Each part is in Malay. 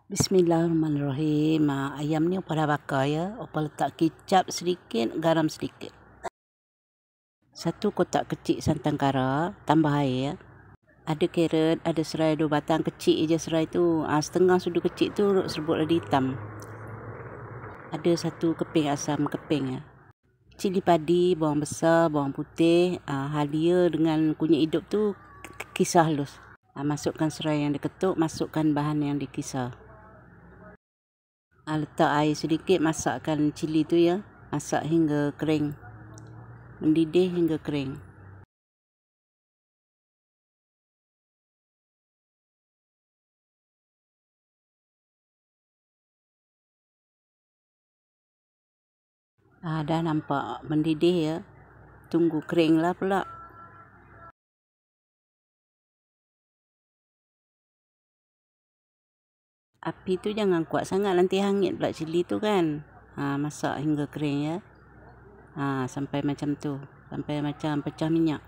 Bismillahirrahmanirrahim. Ayam ni opah dah bakar ya. Opah letak kicap sedikit, garam sedikit. 1 kotak kecil santan kara, tambah air ya. Ada carrot, ada serai 2 batang kecil je serai tu. Setengah sudu kecil tu serbuk lada hitam. Ada 1 keping asam keping ya. Cili padi, bawang besar, bawang putih, halia dengan kunyit hidup tu kisar halus. Masukkan serai yang diketuk, masukkan bahan yang dikisar. Letak air sedikit, masakkan cili tu ya. Masak hingga kering. Mendidih hingga kering. Dah nampak mendidih ya. Tunggu kering lah pula. Api tu jangan kuat sangat, nanti hangit pula cili tu kan. Masak hingga kering ya. Sampai macam tu. Sampai macam pecah minyak.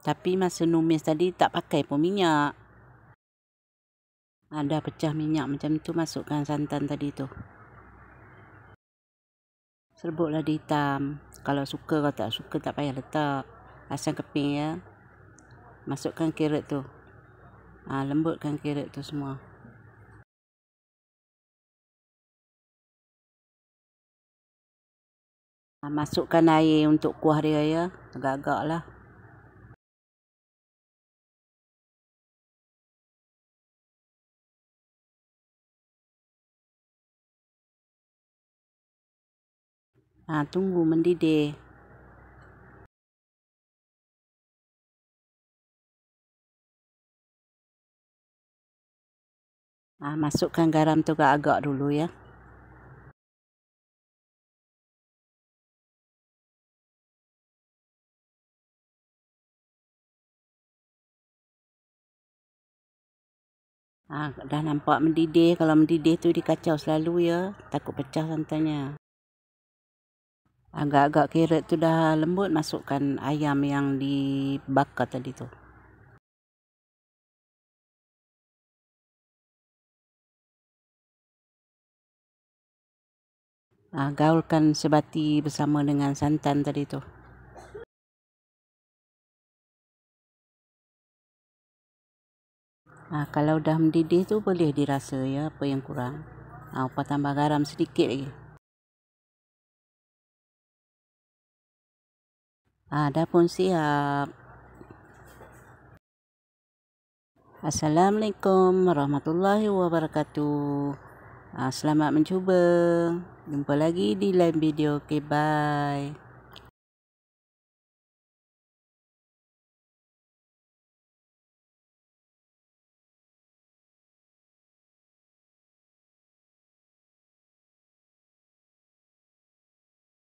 Tapi masa numis tadi tak pakai pun minyak. Dah pecah minyak macam tu, masukkan santan tadi tu. Serbuk lada hitam. Kalau suka, kalau tak suka tak payah letak. Asam keping ya. Masukkan carrot tu. Lembutkan carrot tu semua. Masukkan air untuk kuah dia ya. Agak-agak lah. Tunggu mendidih. Masukkan garam tu agak-agak dulu ya. Dah nampak mendidih. Kalau mendidih tu dikacau selalu ya. Takut pecah santannya. Agak-agak carrot tu dah lembut, masukkan ayam yang dibakar tadi tu. Gaulkan sebati bersama dengan santan tadi tu. Kalau dah mendidih tu boleh dirasa ya apa yang kurang. Opah tambah garam sedikit lagi. Dah pun siap. Assalamualaikum warahmatullahi wabarakatuh. Selamat mencuba. Jumpa lagi di lain video. Okay, bye.